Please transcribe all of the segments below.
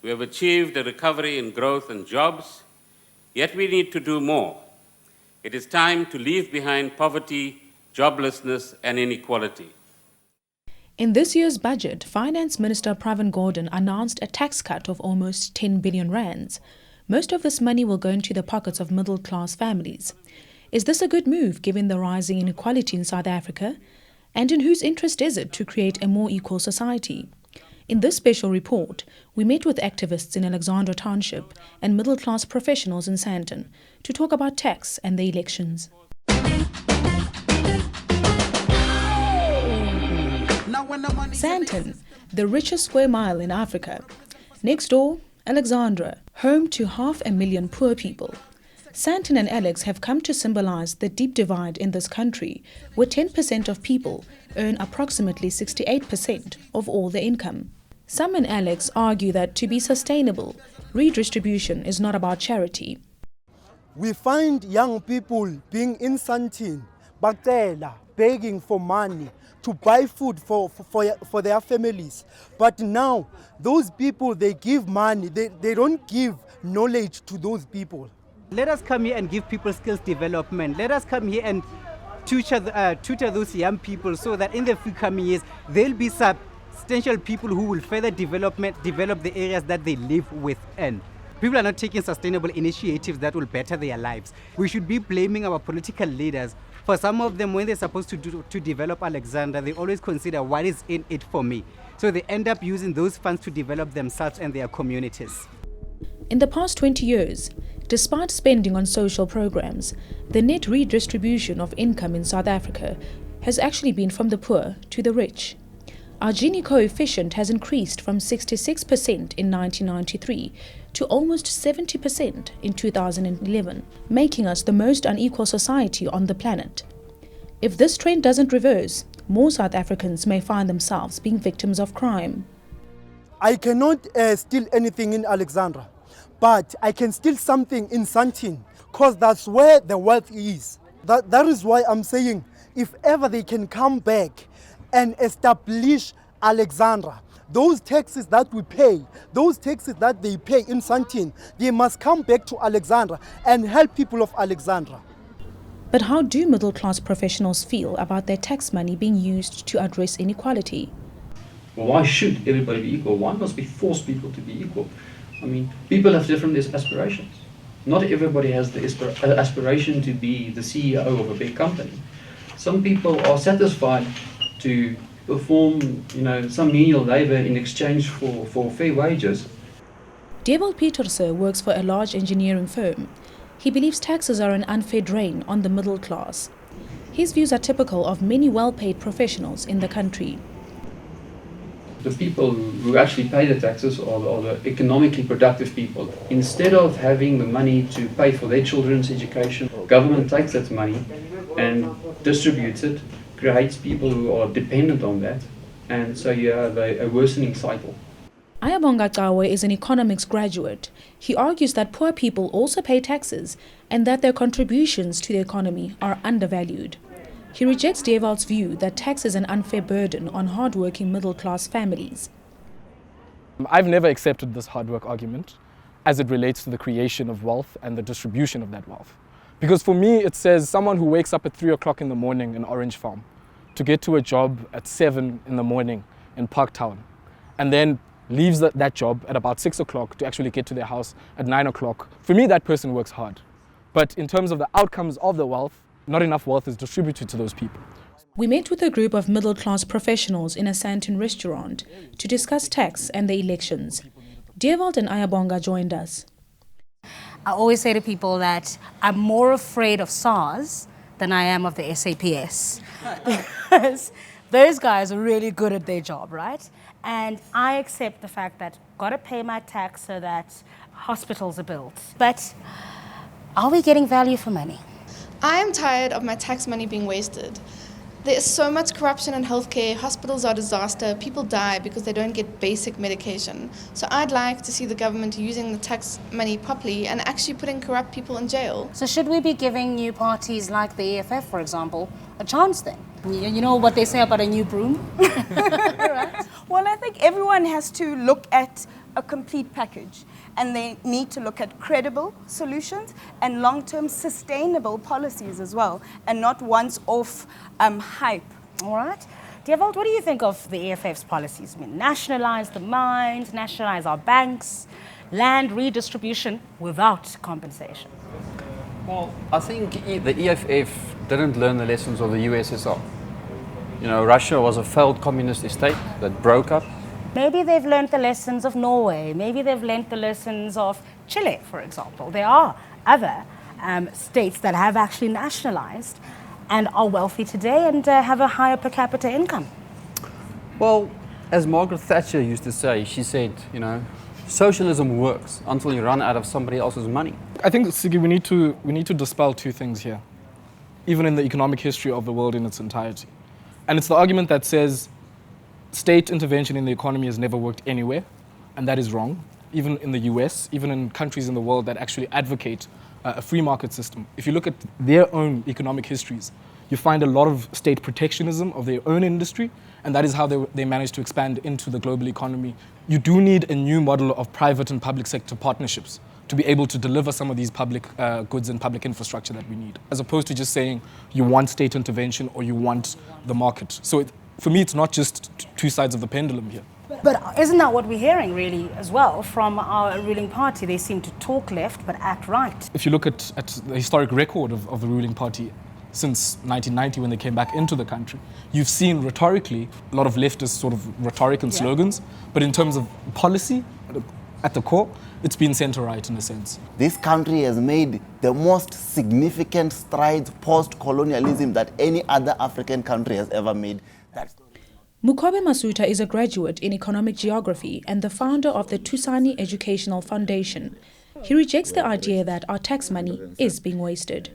We have achieved a recovery in growth and jobs, yet we need to do more. It is time to leave behind poverty, joblessness, and inequality. In this year's budget, Finance Minister Pravin Gordhan announced a tax cut of almost 10 billion rands. Most of this money will go into the pockets of middle-class families. Is this a good move given the rising inequality in South Africa? And in whose interest is it to create a more equal society? In this special report, we met with activists in Alexandra Township and middle-class professionals in Sandton to talk about tax and the elections. Sandton, the richest square mile in Africa. Next door, Alexandra, home to 500,000 poor people. Sandton and Alex have come to symbolize the deep divide in this country, where 10% of people earn approximately 68% of all their income. Sam and Alex argue that to be sustainable, redistribution is not about charity. We find young people being in Sandton, Bactela, begging for money to buy food for their families. But now, those people, they give money, they don't give knowledge to those people. Let us come here and give people skills development. Let us come here and tutor those young people so that in the few coming years, they'll be substantial people who will further develop the areas that they live within. People are not taking sustainable initiatives that will better their lives. We should be blaming our political leaders. For some of them, when they're supposed to develop Alexandra, they always consider what is in it for me. So they end up using those funds to develop themselves and their communities. In the past 20 years, despite spending on social programs, the net redistribution of income in South Africa has actually been from the poor to the rich. Our Gini coefficient has increased from 66% in 1993 to almost 70% in 2011, making us the most unequal society on the planet. If this trend doesn't reverse, more South Africans may find themselves being victims of crime. I cannot steal anything in Alexandra, but I can steal something in Sandton, because that's where the wealth is. That is why I'm saying, if ever they can come back and establish Alexandra, those taxes that we pay, those taxes that they pay in Sandton, they must come back to Alexandra and help people of Alexandra. But how do middle-class professionals feel about their tax money being used to address inequality? Well, why should everybody be equal? Why must we force people to be equal? I mean, people have different aspirations. Not everybody has the aspiration to be the CEO of a big company. Some people are satisfied to perform, some menial labor in exchange for fair wages. Dewald Pieterse works for a large engineering firm. He believes taxes are an unfair drain on the middle class. His views are typical of many well-paid professionals in the country. The people who actually pay the taxes are the economically productive people. Instead of having the money to pay for their children's education, government takes that money and distributes it, creates people who are dependent on that, and so you have a worsening cycle. Ayabonga Cawe is an economics graduate. He argues that poor people also pay taxes and that their contributions to the economy are undervalued. He rejects Dewald's view that tax is an unfair burden on hard-working middle-class families. I've never accepted this hard work argument as it relates to the creation of wealth and the distribution of that wealth. Because for me, it says someone who wakes up at 3 o'clock in the morning in Orange Farm to get to a job at 7 in the morning in Parktown, and then leaves that job at about 6 o'clock to actually get to their house at 9 o'clock. For me, that person works hard. But in terms of the outcomes of the wealth, not enough wealth is distributed to those people. We met with a group of middle-class professionals in a Sandton restaurant to discuss tax and the elections. Dewald and Ayabonga joined us. I always say to people that I'm more afraid of SARS than I am of the SAPS. Because those guys are really good at their job, right? And I accept the fact that I've got to pay my tax so that hospitals are built. But are we getting value for money? I am tired of my tax money being wasted. There is so much corruption in healthcare, hospitals are a disaster, people die because they don't get basic medication. So I'd like to see the government using the tax money properly and actually putting corrupt people in jail. So should we be giving new parties like the EFF, for example, a chance then? You know what they say about a new broom? Right. Well, I think everyone has to look at a complete package, and they need to look at credible solutions and long-term sustainable policies as well, and not once-off hype. All right. Dewald, what do you think of the EFF's policies? I mean, nationalize the mines, nationalize our banks, land redistribution without compensation. Well, I think the EFF didn't learn the lessons of the USSR. You know, Russia was a failed communist state that broke up. Maybe they've learned the lessons of Norway. Maybe they've learned the lessons of Chile, for example. There are other states that have actually nationalized and are wealthy today and have a higher per capita income. Well, as Margaret Thatcher used to say, she said, you know, socialism works until you run out of somebody else's money. I think, Sigi, we need to dispel two things here, even in the economic history of the world in its entirety. And it's the argument that says state intervention in the economy has never worked anywhere, and that is wrong. Even in the US, even in countries in the world that actually advocate a free market system. If you look at their own economic histories, you find a lot of state protectionism of their own industry, and that is how they managed to expand into the global economy. You do need a new model of private and public sector partnerships to be able to deliver some of these public goods and public infrastructure that we need, as opposed to just saying you want state intervention or you want the market. So for me, it's not just two sides of the pendulum here. But isn't that what we're hearing, really, as well, from our ruling party? They seem to talk left but act right. If you look at the historic record of the ruling party since 1990, when they came back into the country, you've seen rhetorically a lot of leftist sort of rhetoric and slogans, but in terms of policy, at the core, it's been centre-right in a sense. This country has made the most significant strides post-colonialism that any other African country has ever made. Mukobe Masuta is a graduate in economic geography and the founder of the SANI Educational Foundation. He rejects the idea that our tax money is being wasted.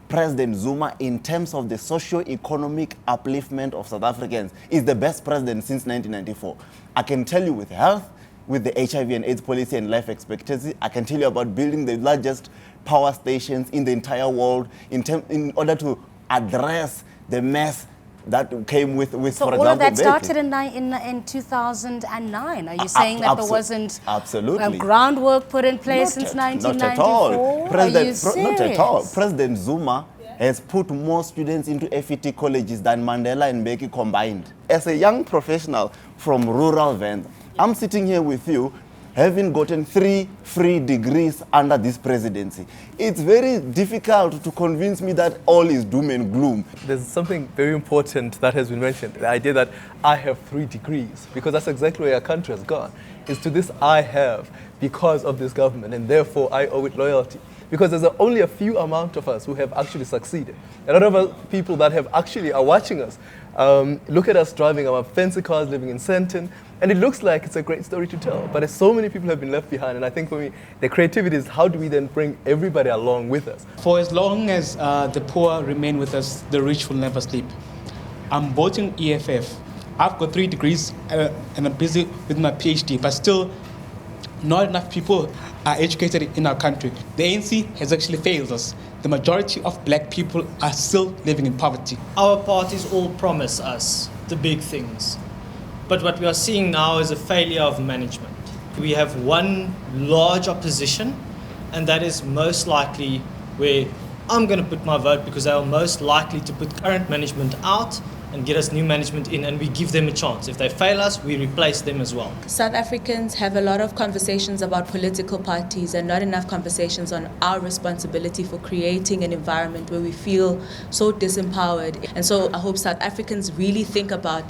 President Zuma, in terms of the socio-economic upliftment of South Africans, is the best president since 1994. I can tell you with health, with the HIV and AIDS policy and life expectancy, I can tell you about building the largest power stations in the entire world in order to address the mess that came with so for example, all of that started in 2009. Are you saying that there wasn't groundwork put in place since 1994? Not at all. Not at all. President Zuma has put more students into FET colleges than Mandela and Mbeki combined. As a young professional from rural Venda, I'm sitting here with you, having gotten 3 free degrees under this presidency. It's very difficult to convince me that all is doom and gloom. There's something very important that has been mentioned, the idea that I have 3 degrees, because that's exactly where our country has gone. It's to this I have because of this government, and therefore I owe it loyalty. Because there's only a few amount of us who have actually succeeded. A lot of people that have actually are watching us. Look at us driving our fancy cars, living in Sandton, and it looks like it's a great story to tell, but so many people have been left behind, and I think for me, the creativity is how do we then bring everybody along with us? For as long as the poor remain with us, the rich will never sleep. I'm voting EFF. I've got 3 degrees and I'm busy with my PhD, but still not enough people are educated in our country. The ANC has actually failed us. The majority of black people are still living in poverty. Our parties all promise us the big things. But what we are seeing now is a failure of management. We have one large opposition, and that is most likely where I'm going to put my vote, because they are most likely to put current management out and get us new management in, and we give them a chance. If they fail us, we replace them as well. South Africans have a lot of conversations about political parties and not enough conversations on our responsibility for creating an environment where we feel so disempowered. And so I hope South Africans really think about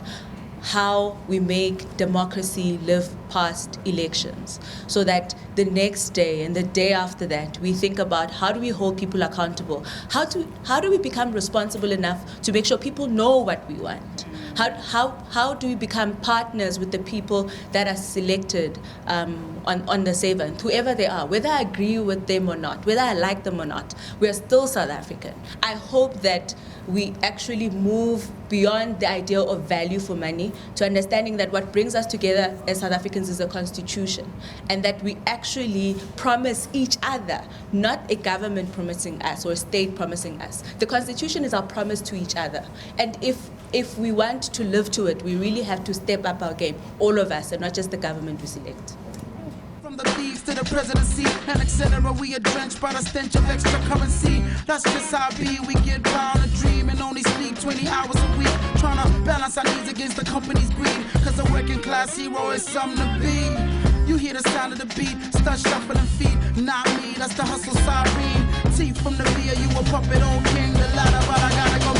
how we make democracy live past elections, so that the next day and the day after that we think about how do we hold people accountable, how do we become responsible enough to make sure people know what we want, how do we become partners with the people that are selected on the seventh, whoever they are, whether I agree with them or not, whether I like them or not, we are still South African. I hope that we actually move beyond the idea of value for money to understanding that what brings us together as South Africans is a constitution, and that we actually promise each other, not a government promising us or a state promising us. The constitution is our promise to each other, and if we want to live to it, we really have to step up our game, all of us, and not just the government we select. to the presidency and etc. We are drenched by the stench of extra currency. That's just how it be. We get by on a dream and only sleep 20 hours a week, trying to balance our needs against the company's greed. Cause a working class hero is something to be. You hear the sound of the beat, start shuffling feet. Not me, that's the hustle siren. Teeth from the beer, you a puppet, old king. The ladder, but I gotta go